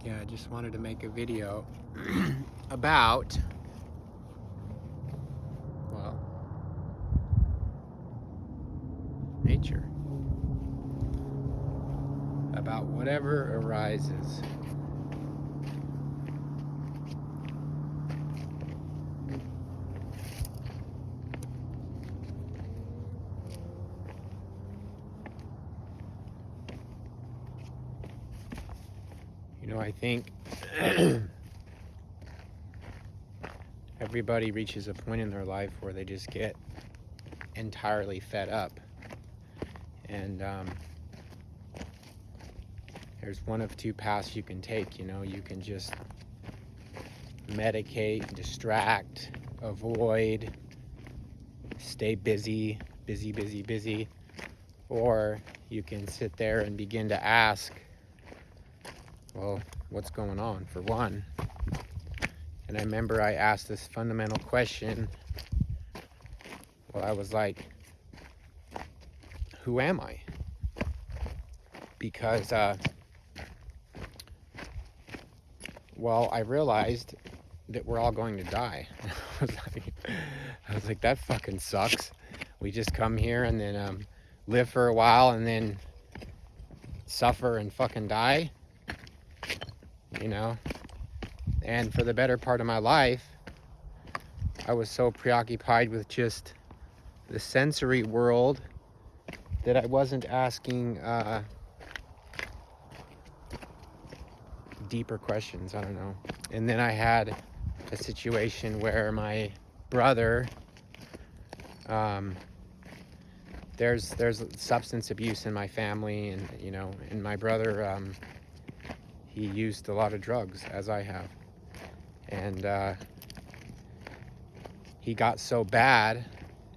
Yeah, I just wanted to make a video about, well, nature, about whatever arises. I think everybody reaches a point in their life where they just get entirely fed up. And there's one of two paths you can take. You can just medicate, distract, avoid, stay busy, or you can sit there and begin to ask, well, what's going on, for one? And I remember I asked this fundamental question. Well, I was like, who am I? Because, I realized that we're all going to die. I was like, that fucking sucks. We just come here and then live for a while and then suffer and fucking die, And for the better part of my life, I was so preoccupied with just the sensory world that I wasn't asking deeper questions. I don't know. And then I had a situation where my brother, there's substance abuse in my family, and my brother, he used a lot of drugs, as I have. And he got so bad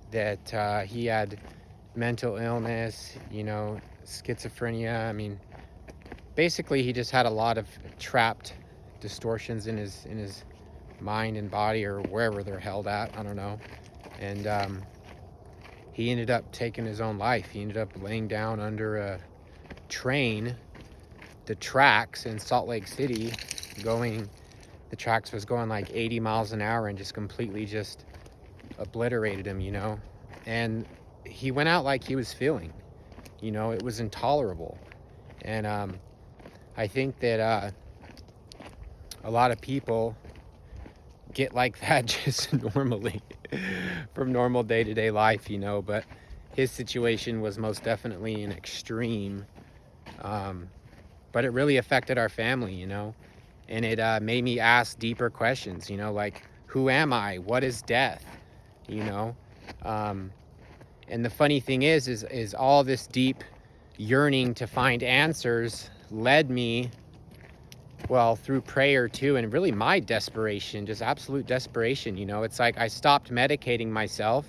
that he had mental illness, schizophrenia. I mean, basically he just had a lot of trapped distortions in his mind and body, or wherever they're held at. I don't know. And he ended up taking his own life. He ended up laying down under a train, the tracks in Salt Lake City, the tracks was going like 80 miles an hour and just completely just obliterated him, And he went out like he was feeling, it was intolerable. And I think that a lot of people get like that just normally from normal day-to-day life, but his situation was most definitely an extreme, but it really affected our family, and it made me ask deeper questions, like, who am I? What is death? And the funny thing is all this deep yearning to find answers led me, through prayer too, and really my desperation, just absolute desperation. It's like I stopped medicating myself,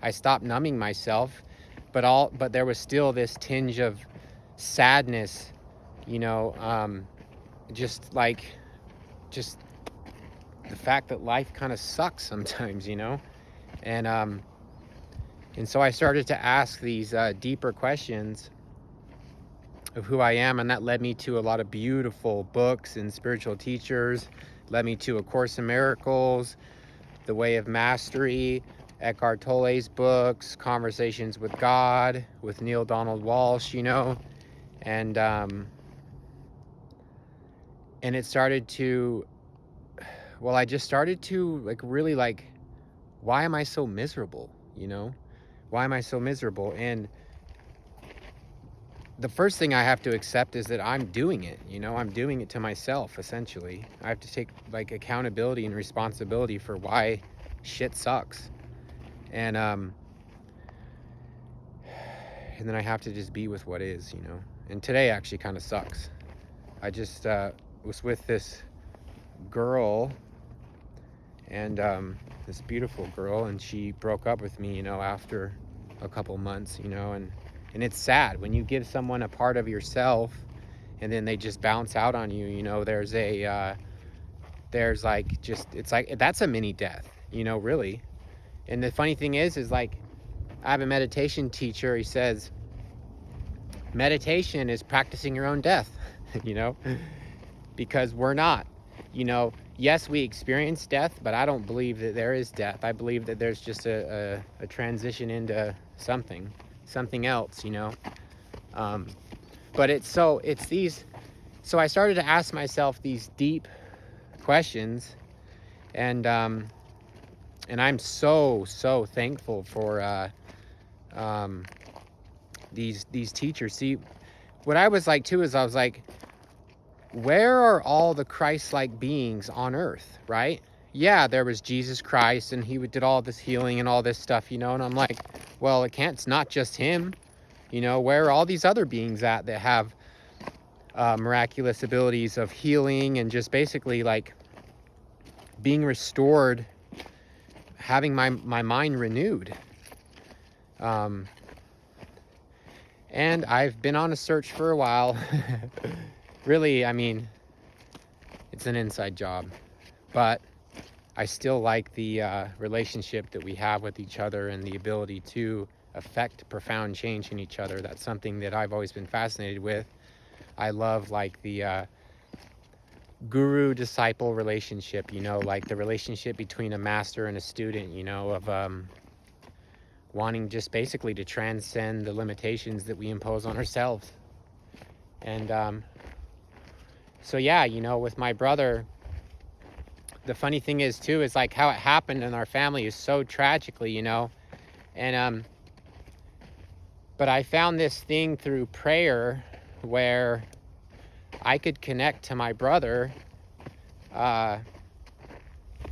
I stopped numbing myself, but there was still this tinge of sadness, just the fact that life kind of sucks sometimes, and so I started to ask these deeper questions of who I am, and that led me to a lot of beautiful books and spiritual teachers, led me to A Course in Miracles, The Way of Mastery, Eckhart Tolle's books, Conversations with God, with Neil Donald Walsh, and it started to, I just started to really why am I so miserable, Why am I so miserable? And the first thing I have to accept is that I'm doing it, I'm doing it to myself, essentially. I have to take accountability and responsibility for why shit sucks. And then I have to just be with what is, And today actually kind of sucks. I just was with this girl, and this beautiful girl, and she broke up with me, after a couple months, and it's sad when you give someone a part of yourself and then they just bounce out on you. There's it's like, that's a mini death, really. And the funny thing is like, I have a meditation teacher. He says, meditation is practicing your own death, because we're not. You know, yes, we experience death, but I don't believe that there is death. I believe that there's just a transition into something else, you know. But it's these, so I started to ask myself these deep questions, and I'm so thankful for these teachers. See, what I was like too is I was like, where are all the Christ-like beings on earth, right? Yeah, there was Jesus Christ, and he did all this healing and all this stuff, you know, and I'm like, well, it's not just him, you know. Where are all these other beings at that have miraculous abilities of healing and just basically like being restored, having my mind renewed? And I've been on a search for a while. Really, I mean, it's an inside job, but I still like the relationship that we have with each other and the ability to affect profound change in each other. That's something that I've always been fascinated with. I love like the guru-disciple relationship, you know, like the relationship between a master and a student, you know, of wanting just basically to transcend the limitations that we impose on ourselves. And so yeah, you know, with my brother, the funny thing is too, is like how it happened in our family is so tragically, you know. And but I found this thing through prayer where I could connect to my brother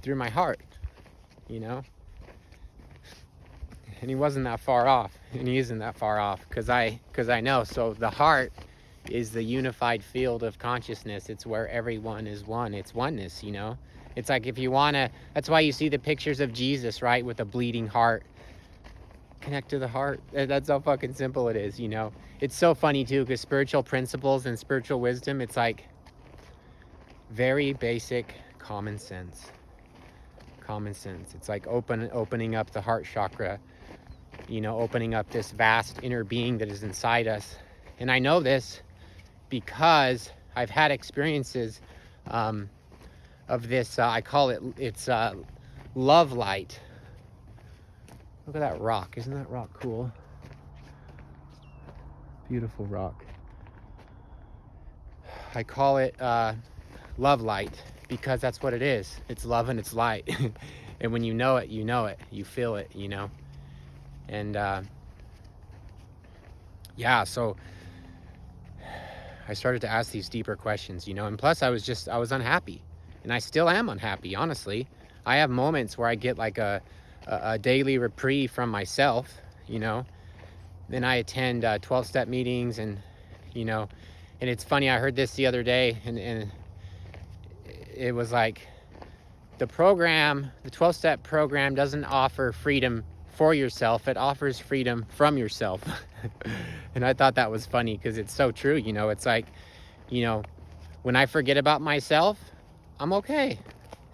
through my heart, you know. And he wasn't that far off, and he isn't that far off, because I know. So the heart is the unified field of consciousness. It's where everyone is one. It's oneness, you know. It's like if you want to, that's why you see the pictures of Jesus, right, with a bleeding heart. Connect to the heart. That's how fucking simple it is, you know. It's so funny too, because spiritual principles and spiritual wisdom, it's like very basic common sense. It's like opening up the heart chakra, you know, opening up this vast inner being that is inside us. And I know this because I've had experiences of this, I call it's love light. Look at that rock. Isn't that rock cool? Beautiful rock. I call it love light because that's what it is. It's love and it's light. And when you know it, you know it. You feel it, you know. And yeah, so I started to ask these deeper questions, you know. And plus I was unhappy. And I still am unhappy, honestly. I have moments where I get like a daily reprieve from myself, you know. Then I attend 12-step meetings, and, you know, and it's funny, I heard this the other day, and it was like, the 12-step program doesn't offer freedom for yourself, it offers freedom from yourself. And I thought that was funny, because it's so true, you know. It's like, you know, when I forget about myself, I'm okay.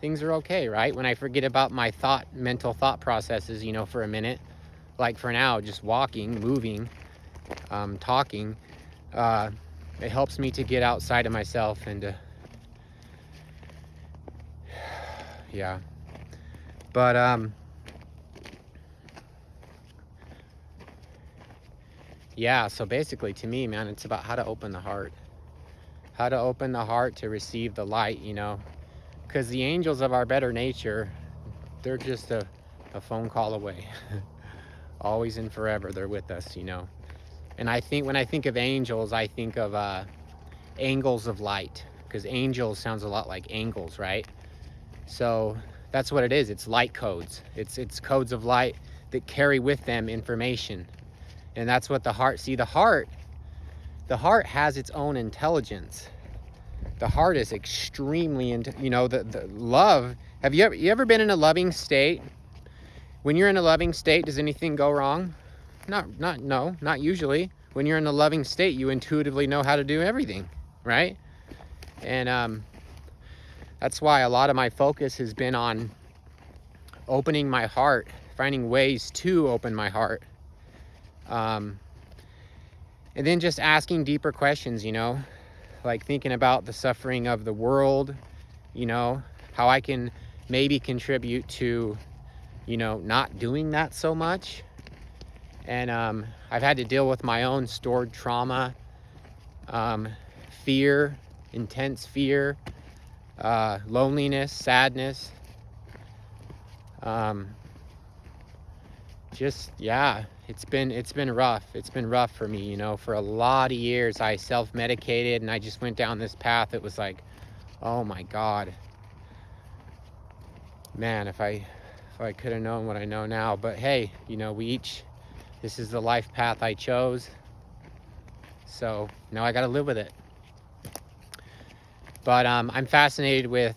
Things are okay, right? When I forget about my mental thought processes, you know, for a minute, like for now, just walking, moving, talking, it helps me to get outside of myself and yeah. But yeah, so basically to me, man, it's about how to open the heart. How to open the heart to receive the light, you know. Because the angels of our better nature, they're just a phone call away. Always and forever, they're with us, you know. And I think when I think of angels, I think of angles of light, because angels sounds a lot like angles, right? So that's what it is. It's light codes. It's codes of light that carry with them information. And that's what the heart, see, the heart has its own intelligence. The heart is extremely, you know, the love. Have you ever been in a loving state? When you're in a loving state, does anything go wrong? No, not usually. When you're in a loving state, you intuitively know how to do everything, right? And that's why a lot of my focus has been on opening my heart, finding ways to open my heart. And then just asking deeper questions, you know, like thinking about the suffering of the world, you know, how I can maybe contribute to, you know, not doing that so much. And I've had to deal with my own stored trauma, fear, intense fear, loneliness, sadness. Just, yeah, it's been rough. It's been rough for me, you know. For a lot of years I self-medicated, and I just went down this path. It was like, oh my God, man, if I could have known what I know now. But hey, you know, this is the life path I chose, so now I got to live with it. But I'm fascinated with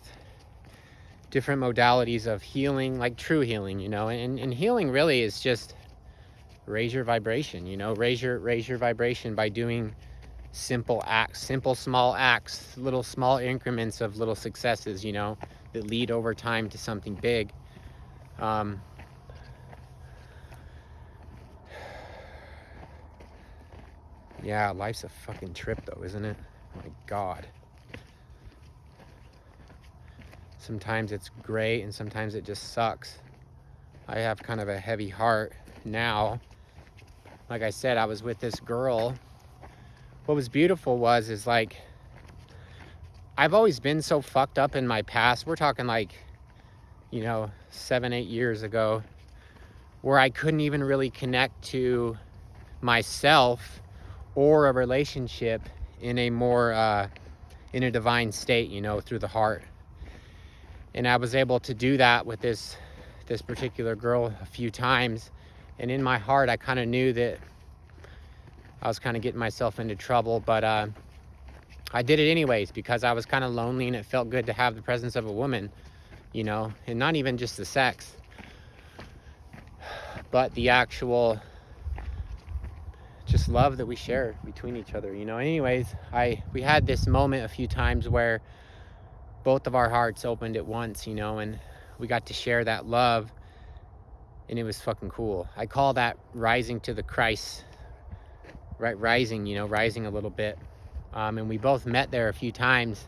different modalities of healing, like true healing, you know. And healing really is just raise your vibration, you know. Raise your vibration by doing simple acts, simple small acts, little small increments of little successes, you know, that lead over time to something big. Yeah, life's a fucking trip though, isn't it? My God. Sometimes it's great and sometimes it just sucks. I have kind of a heavy heart now. Like I said, I was with this girl. What was beautiful is like, I've always been so fucked up in my past. We're talking like, you know, 7-8 years ago, where I couldn't even really connect to myself or a relationship in a more, in a divine state, you know, through the heart. And I was able to do that with this particular girl a few times. And in my heart, I kind of knew that I was kind of getting myself into trouble, but I did it anyways because I was kind of lonely and it felt good to have the presence of a woman, you know, and not even just the sex, but the actual just love that we share between each other, you know. Anyways, we had this moment a few times where both of our hearts opened at once, you know, and we got to share that love, and it was fucking cool. I call that rising to the Christ, right? Rising, you know, rising a little bit. And we both met there a few times,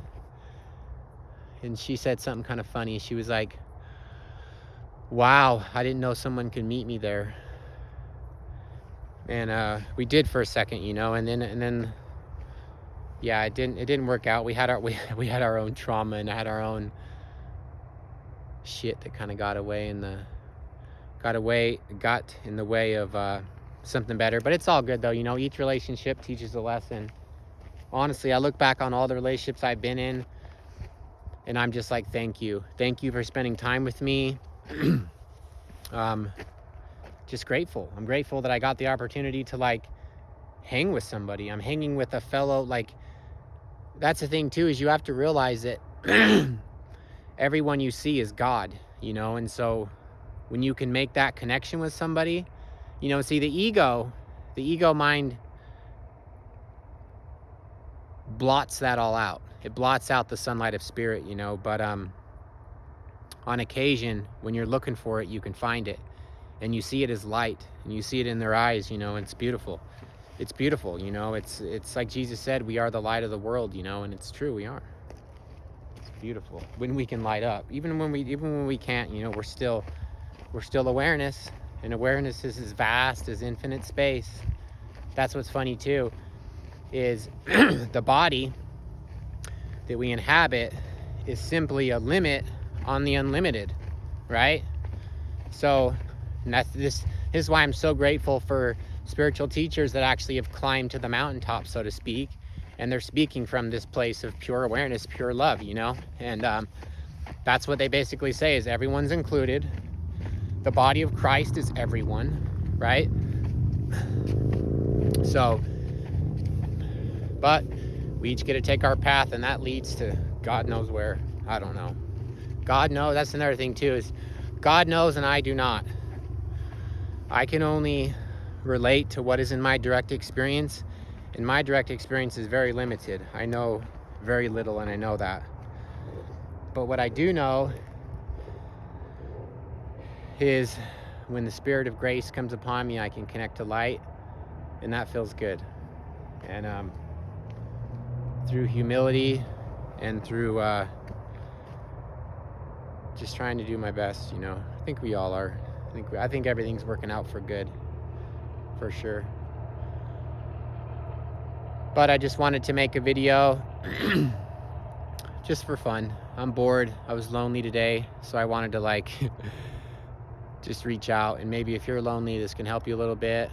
and she said something kind of funny. She was like, wow, I didn't know someone could meet me there. And we did for a second, you know, and then yeah, it didn't work out. We had our own trauma, and I had our own shit that kind of got in the way of something better. But it's all good though, you know. Each relationship teaches a lesson. Honestly, I look back on all the relationships I've been in, and I'm just like, thank you for spending time with me. Just grateful. I'm grateful that I got the opportunity to like hang with somebody. I'm hanging with a fellow, like, that's the thing too, is you have to realize that everyone you see is God, you know. And so when you can make that connection with somebody, you know, see, the ego mind blots that all out. It blots out the sunlight of spirit, you know. But on occasion, when you're looking for it, you can find it, and you see it as light, and you see it in their eyes, you know. And it's beautiful. It's beautiful, you know. It's like Jesus said, we are the light of the world, you know. And it's true, we are. It's beautiful when we can light up. Even when we can't, you know, we're still awareness, and awareness is as vast as infinite space. That's what's funny too, is the body that we inhabit is simply a limit on the unlimited, right? So, and this is why I'm so grateful for spiritual teachers that actually have climbed to the mountaintop, so to speak, and they're speaking from this place of pure awareness, pure love, you know. And that's what they basically say, is everyone's included. The body of Christ is everyone, right? So, but we each get to take our path, and that leads to God knows where. I don't know. God knows. That's another thing too, is God knows and I do not. I can only relate to what is in my direct experience, and my direct experience is very limited. I know very little, and I know that. But what I do know is when the spirit of grace comes upon me, I can connect to light, and that feels good. And through humility and through just trying to do my best, you know. I think we all are. I think everything's working out for good, for sure. But I just wanted to make a video just for fun. I'm bored. I was lonely today, so I wanted to like just reach out, and maybe if you're lonely, this can help you a little bit.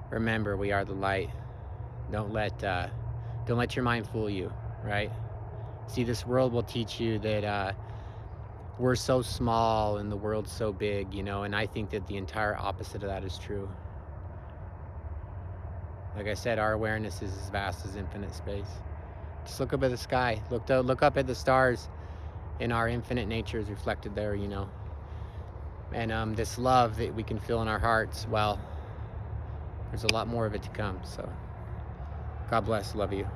Remember, we are the light. Don't let your mind fool you, right? See, this world will teach you that we're so small and the world's so big, you know, and I think that the entire opposite of that is true. Like I said, our awareness is as vast as infinite space. Just look up at the sky, look up at the stars, and our infinite nature is reflected there, you know. And this love that we can feel in our hearts, well, there's a lot more of it to come. So God bless. Love you.